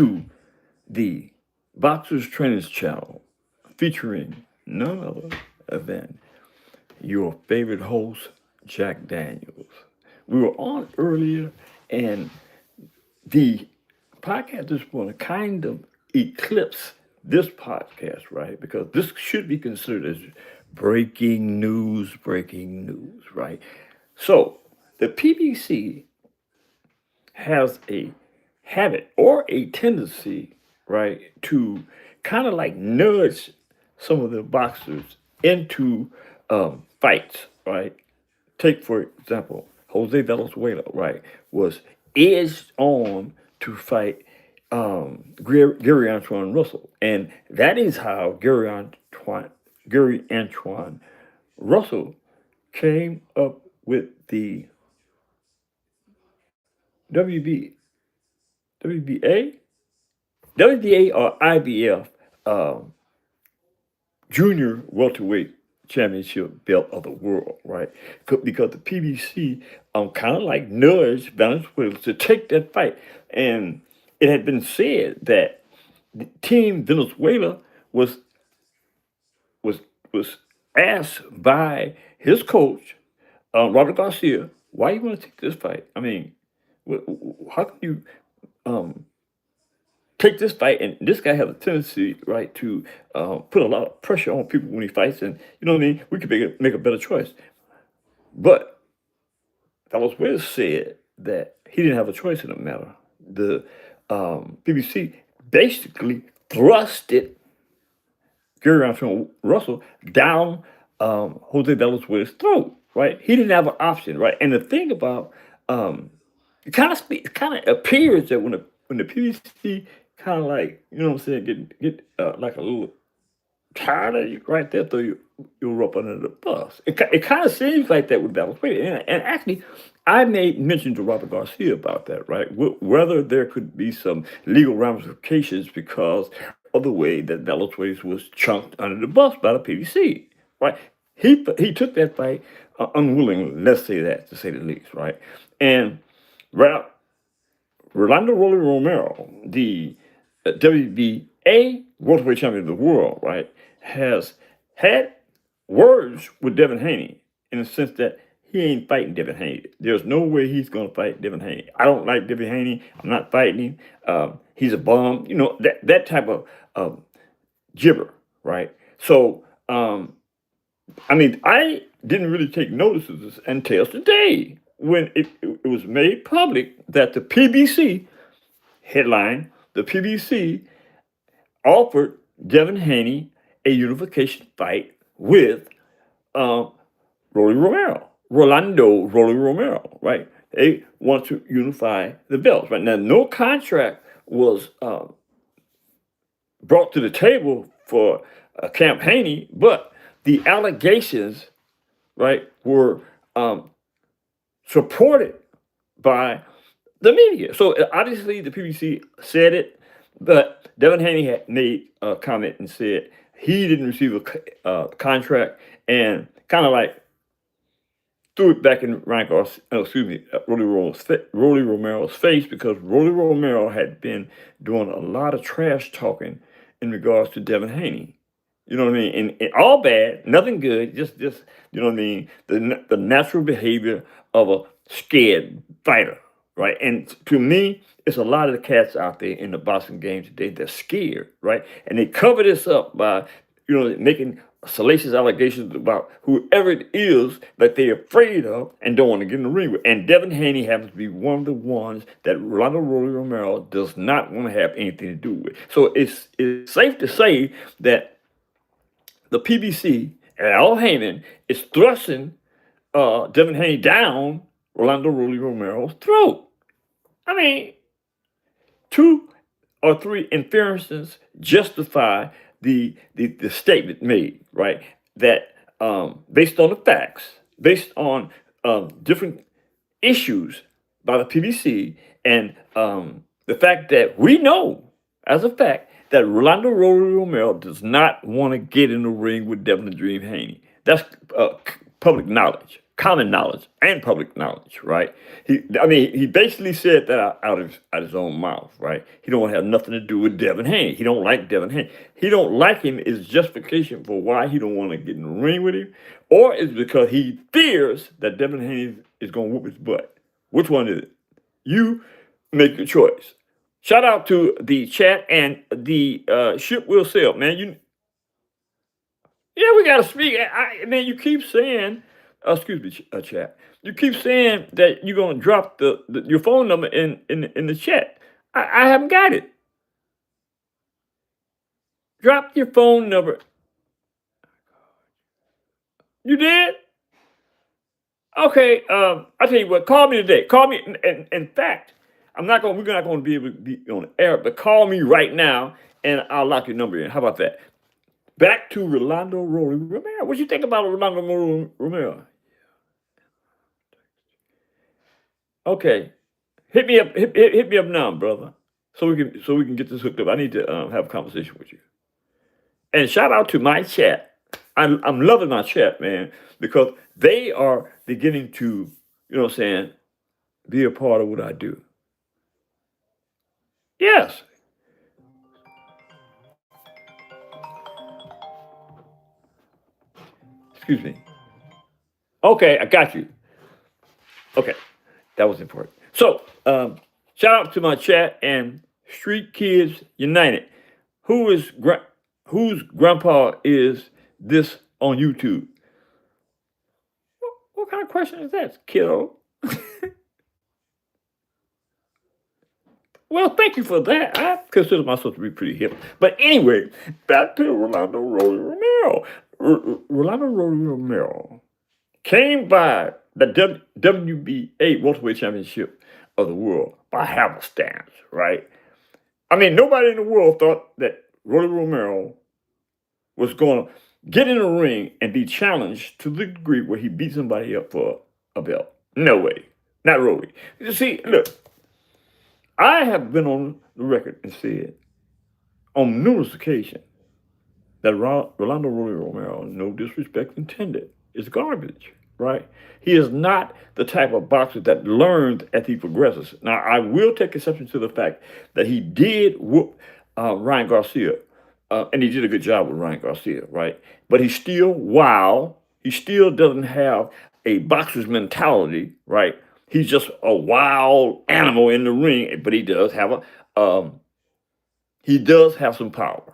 to the Boxers Trainers Channel, featuring none other than your favorite host, Jack Daniels. We were on earlier, and the podcast is going to kind of eclipse this podcast, right? Because this should be considered as breaking news, right? So the PBC has a habit or a tendency, right, to kind of like nudge some of the boxers into fights, right? Take, for example, Jose Valenzuela, right, was edged on to fight Gary Antoine Russell. And that is how Gary Antoine Russell came up with the WB, WBA, WBA or IBF junior welterweight championship belt of the world, right? Because the PBC kind of like nudged Venezuela to take that fight. And it had been said that Team Venezuela was was was asked by his coach, Robert Garcia, why you want to take this fight? I mean, how can you um, take this fight? And this guy has a tendency, right, to put a lot of pressure on people when he fights, and you know what I mean. We could make a better choice, but Valenzuela said that he didn't have a choice in the matter. The BBC basically thrusted Gary Antoine Russell down Jose Valenzuela's throat, right? He didn't have an option, right? And the thing about it kind of appears that when the PBC kind of like, you know what I'm saying, get like a little tired of you right there, throw you up under the bus. It kind of seems like that with Valenzuela. And actually, I made mention to Robert Garcia about that, right? Whether there could be some legal ramifications because of the way that Valenzuela was chunked under the bus by the PBC, right? He took that fight unwillingly, let's say that, to say the least, right? And Rolando Romero, the WBA welterweight champion of the world, right, has had words with Devin Haney in the sense that he ain't fighting Devin Haney. There's no way he's going to fight Devin Haney. I don't like Devin Haney. I'm not fighting him. He's a bum. You know, that type of gibber, right? So, I mean, I didn't really take notice of this until today when it was made public that the PBC headline, the PBC offered Devin Haney a unification fight with Rolando Romero, right? They want to unify the belts, right? Now, no contract was brought to the table for Camp Haney, but the allegations, right, were supported by the media. So obviously the PBC said it, but Devin Haney had made a comment and said he didn't receive a contract and kind of like threw it back in Rolly Romero's face because Rolly Romero had been doing a lot of trash talking in regards to Devin Haney. You know what I mean? And all bad, nothing good, just you know what I mean? The natural behavior of a scared fighter, right? And to me, it's a lot of the cats out there in the boxing game today that's scared, right? And they cover this up by, you know, making salacious allegations about whoever it is that they're afraid of and don't want to get in the ring with. And Devin Haney happens to be one of the ones that Rolando Romero does not want to have anything to do with. So it's safe to say that the PBC and Al Heyman is thrusting Devin Haney down Rolando Romero's throat. I mean, 2 or 3 inferences justify the statement made, right? That based on the facts, based on different issues by the PBC, and the fact that we know as a fact that Rolando Romero does not want to get in the ring with Devin the Dream Haney. That's public knowledge, common knowledge and public knowledge, right? He basically said that out his own mouth, right? He don't have nothing to do with Devin Haney. He don't like Devin Haney. He don't like him is justification for why he don't want to get in the ring with him, or is because he fears that Devin Haney is going to whoop his butt. Which one is it? You make your choice. Shout out to the chat and the ship will sail, man. Yeah, we gotta speak. Man, you keep saying, excuse me, chat. You keep saying that you're gonna drop your phone number in the chat. I haven't got it. Drop your phone number. You did? Okay. I tell you what. Call me today. Call me. In fact, we're not gonna be able to be on the air, but call me right now, and I'll lock your number in. How about that? Back to Rolando Romero. What you think about Rolando Romero? Okay, hit me up. Hit me up now, brother. So we can get this hooked up. I need to have a conversation with you. And shout out to my chat. I'm loving my chat, man, because they are beginning to, what I'm saying, be a part of what I do. Yes. Excuse me. Okay, I got you. Okay, that was important. So, shout out to my chat and Street Kids United. Whose grandpa is this on YouTube? What kind of question is that, kiddo? Well, thank you for that. I consider myself to be pretty hip. But anyway, back to Rolando Romero. Rolando Romero came by the WBA Welterweight Championship of the World by happenstance, right? I mean, nobody in the world thought that Rolly Romero was going to get in the ring and be challenged to the degree where he beat somebody up for a belt. No way. Not Rolly. You see, look, I have been on the record and said on numerous occasions that Rolando Rolly Romero, no disrespect intended, is garbage, right? He is not the type of boxer that learns as he progresses. Now, I will take exception to the fact that he did whoop Ryan Garcia, and he did a good job with Ryan Garcia, right? But he's still wild. He still doesn't have a boxer's mentality, right? He's just a wild animal in the ring, but he does have some power.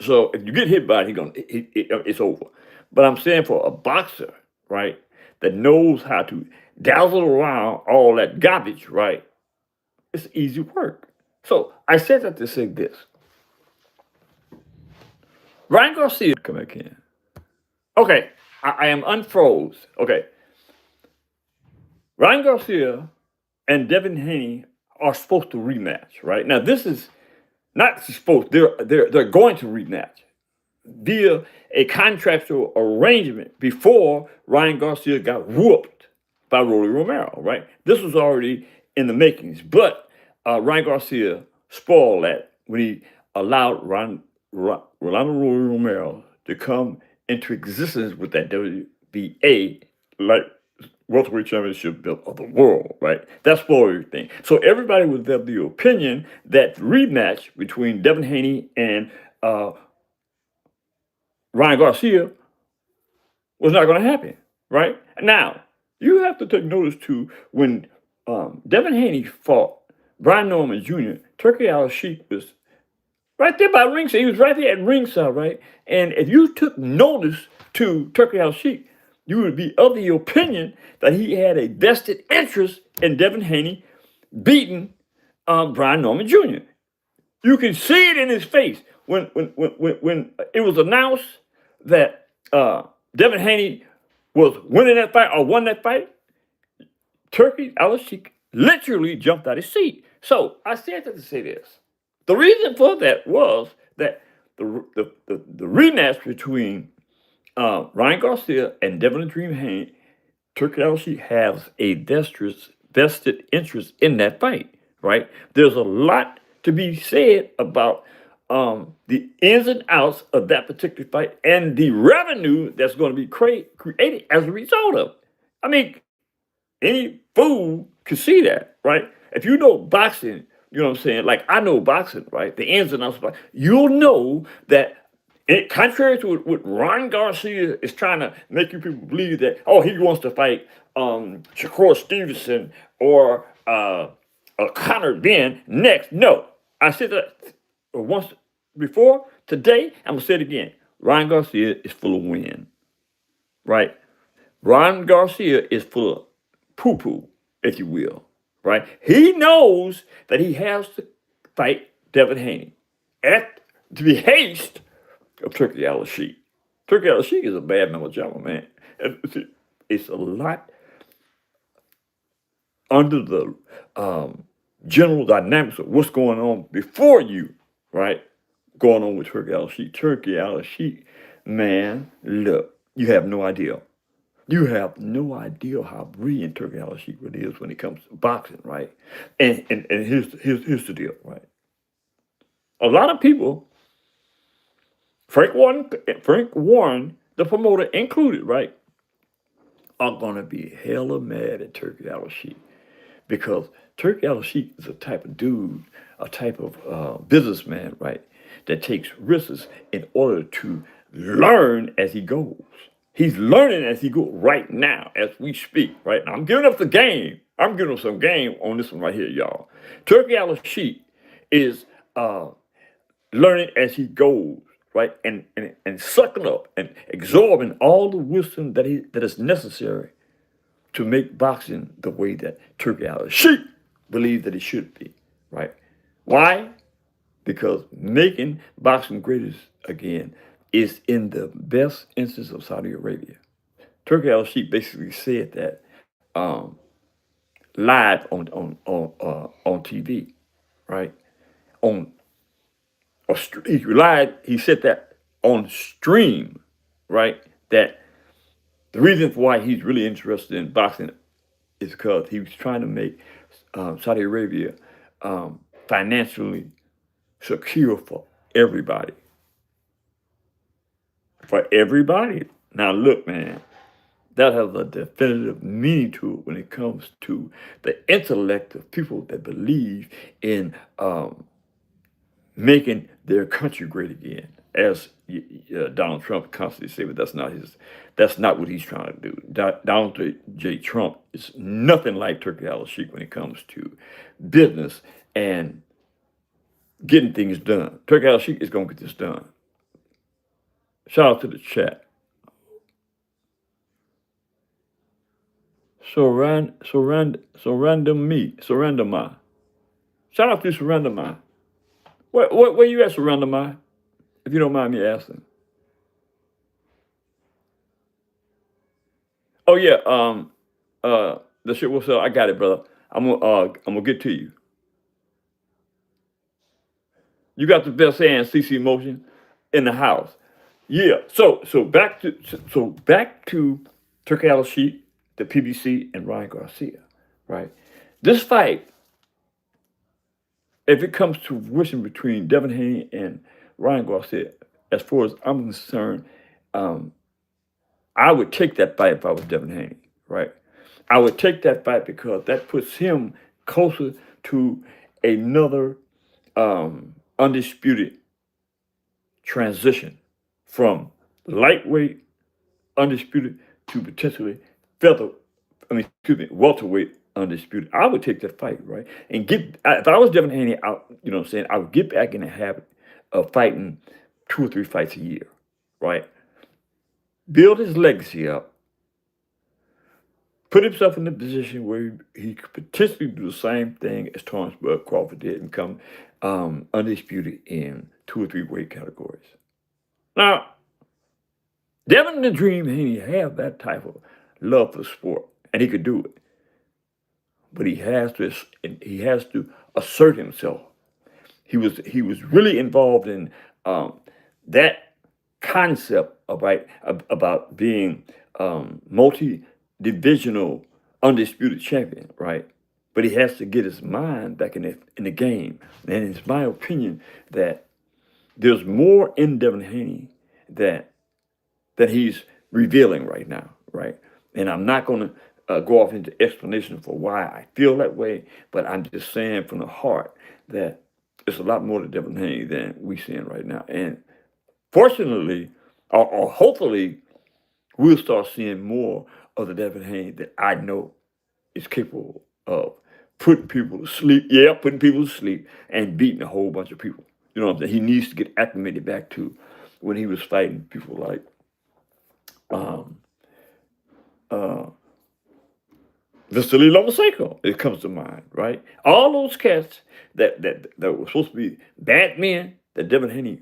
So if you get hit by it, it's over. But I'm saying for a boxer, right, that knows how to dazzle around all that garbage, right, it's easy work. So I said that to say this. Ryan Garcia, come back in. Okay, I am unfroze. Okay. Ryan Garcia and Devin Haney are supposed to rematch, right? Now, this is not supposed, they're going to rematch via a contractual arrangement before Ryan Garcia got whooped by Rolly Romero, right? This was already in the makings, but Ryan Garcia spoiled that when he allowed Rolando Rolly Romero to come into existence with that WBA, like welterweight championship belt of the world, right? That's for everything. So everybody was of the opinion that the rematch between Devin Haney and Ryan Garcia was not going to happen, right? Now, you have to take notice too, when Devin Haney fought Brian Norman Jr., Turkey Al-Sheikh was right there by ringside. He was right there at ringside, right? And if you took notice to Turkey Al-Sheikh, you would be of the opinion that he had a vested interest in Devin Haney beating Brian Norman Jr. You can see it in his face when it was announced that Devin Haney was winning that fight or won that fight. Turkey Al-Sheikh literally jumped out of his seat. So I said that to say this. The reason for that was that the rematch between Ryan Garcia and Devin the Dream Haney, Turkey Al-Sheikh has a vested interest in that fight, right? There's a lot to be said about the ins and outs of that particular fight and the revenue that's going to be created as a result of it. I mean, any fool can see that, right? If you know boxing, you know what I'm saying? Like I know boxing, right? The ins and outs of boxing. You'll know that contrary to what Ron Garcia is trying to make you people believe that, oh, he wants to fight Shakur Stevenson or Conor Ben next. No. I said that once before. Today, I'm going to say it again. Ron Garcia is full of wind, right? Ron Garcia is full of poo poo, if you will, right? He knows that he has to fight Devin Haney at the behest of Turkey Al-Sheikh. Turkey Al-Sheikh is a bad member jama, man. It's a lot under the general dynamics of what's going on before you, right? Going on with Turkey Al-Sheikh. Turkey Al-Sheikh, man, look, you have no idea. You have no idea how brilliant Turkey Al-Sheikh really is when it comes to boxing, right? And here's the deal, right? A lot of people, Frank Warren, the promoter included, right, are gonna be hella mad at Turkey Al-Sheikh because Turkey Al-Sheikh is a type of dude, a type of businessman, right, that takes risks in order to learn as he goes. He's learning as he goes right now, as we speak, right? Now, I'm giving up the game. I'm giving up some game on this one right here, y'all. Turkey Al-Sheikh is learning as he goes, right? And sucking up and absorbing all the wisdom that is necessary to make boxing the way that Turkey Al-Sheikh believes that it should be, right? Why? Because making boxing great again is in the best interest of Saudi Arabia. Turkey Al-Sheikh basically said that live on TV, right? On he lied. He said that on stream, right? That the reason why he's really interested in boxing is because he was trying to make Saudi Arabia financially secure for everybody. For everybody. Now, look, man, that has a definitive meaning to it when it comes to the intellect of people that believe in making their country great again, as Donald Trump constantly say, but that's not what he's trying to do. Donald J. Trump is nothing like Turkey Al-Sheikh when it comes to business and getting things done. Turkey Al-Sheikh is going to get this done. Shout out to the chat. Surrender me. Shout out to Surrender Ma. Where you at, Surrender Ma? If you don't mind me asking. Oh yeah, the shit. What's up? I got it, brother. I'm gonna get to you. You got the best hand, CC Motion, in the house. Yeah. So back to Turkey Al-Sheikh, the PBC, and Ryan Garcia, right? This fight, if it comes to fruition between Devin Haney and Ryan Garcia, as far as I'm concerned, I would take that fight if I was Devin Haney, right? I would take that fight because that puts him closer to another undisputed transition from lightweight undisputed to potentially welterweight undisputed. I would take that fight, right? And if I was Devin Haney, you know what I'm saying, I would get back in the habit of fighting 2 or 3 fights a year, right? Build his legacy up, put himself in a position where he could potentially do the same thing as Torrance Bud Crawford did and become undisputed in 2 or 3 weight categories. Now, Devin the Dream Haney have that type of love for sport, and he could do it. But he has to assert himself. He was really involved in that concept about being multi-divisional undisputed champion, right? But he has to get his mind back in the game. And it's my opinion that there's more in Devin Haney that he's revealing right now, right? And I'm not going to go off into explanation for why I feel that way, but I'm just saying from the heart that it's a lot more to Devin Haney than we seeing right now. And fortunately, or hopefully, we'll start seeing more of the Devin Haney that I know is capable of putting people to sleep. Yeah, putting people to sleep and beating a whole bunch of people. You know what I'm saying? He needs to get acclimated back to when he was fighting people like um, uh, Vasily Lomachenko. It comes to mind, right? All those cats that were supposed to be bad men that Devin Haney,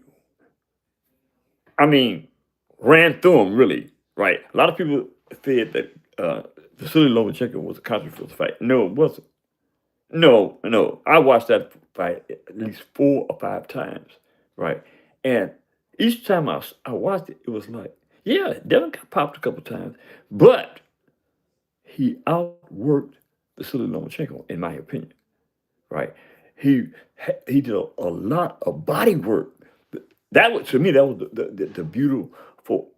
I mean, ran through them really, right? A lot of people said that Vasily Lomachenko was a controversial fight. No, it wasn't. No, no. I watched that fight at least 4 or 5 times, right? And each time I watched it, it was like, yeah, Devin got popped a couple times, but he outworked Vasily Lomachenko, in my opinion, right? He he did a lot of body work. That was, to me, that was the beautiful.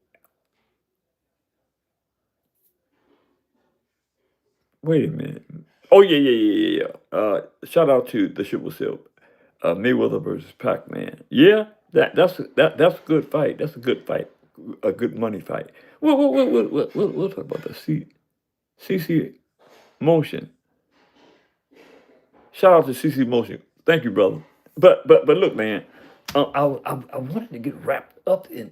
Wait a minute. Oh yeah, yeah, yeah, yeah, yeah. Shout out to the Triple Silk, Mayweather versus Pac-Man. Yeah, that's a good fight. That's a good fight, a good money fight. We'll talk about the CC Motion. Shout out to CC Motion. Thank you, brother. But look, man, I wanted to get wrapped up in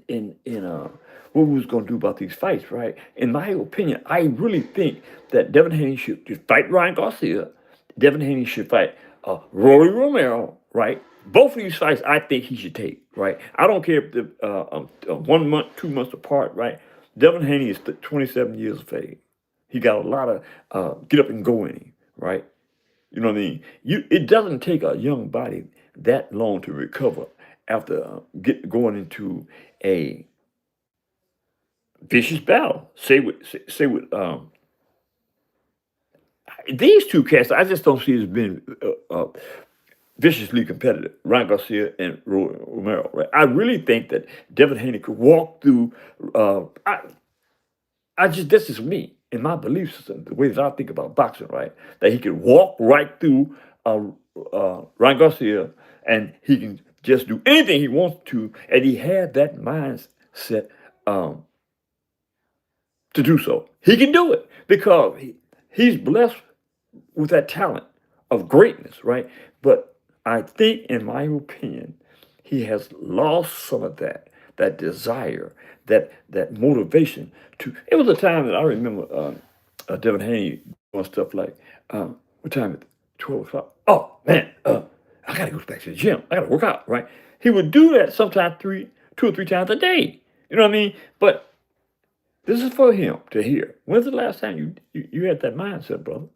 what we was gonna do about these fights, right? In my opinion, I really think that Devin Haney should just fight Ryan Garcia. Devin Haney should fight Rory Romero, right? Both of these fights, I think he should take, right? I don't care if they're 1 month, 2 months apart, right? Devin Haney is 27 years of age. He got a lot of get up and go in him, right? You know what I mean? It doesn't take a young body that long to recover after going into a vicious battle. Say with these two cats, I just don't see as being viciously competitive. Ryan Garcia and Romero. Right? I really think that Devin Haney could walk through. I just this is me in my belief system, the way that I think about boxing, right? That he can walk right through Ryan Garcia, and he can just do anything he wants to, and he had that mindset um, to do so. He can do it because he's blessed with that talent of greatness, right? But I think, in my opinion, he has lost some of that desire, that motivation to. It was a time that I remember Devin Haney doing stuff like, what time is it? 12 o'clock. Oh man, I gotta go back to the gym. I gotta work out, right? He would do that sometimes 2 or 3 times a day. You know what I mean? But this is for him to hear. When's the last time you had that mindset, brother?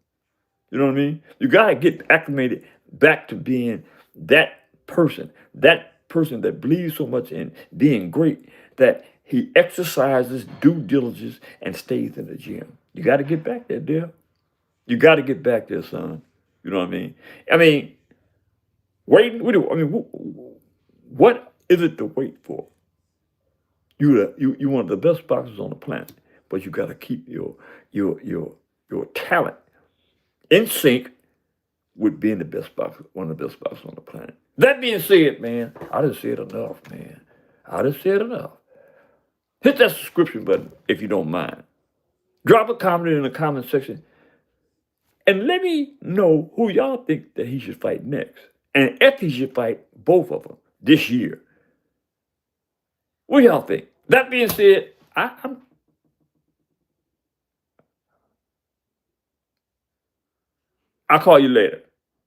You know what I mean? You gotta get acclimated back to being that person that believes so much in being great that he exercises due diligence and stays in the gym. You got to get back there, dear. You got to get back there, son. You know what I mean? I mean, waiting. What is it to wait for? You one of the best boxers on the planet, but you got to keep your talent in sync with being the best boxer, one of the best boxers on the planet. That being said, man, I done said enough, man. I done said enough. Hit that subscription button if you don't mind. Drop a comment in the comment section and let me know who y'all think that he should fight next. And if he should fight both of them this year. What y'all think? That being said, I'll call you later.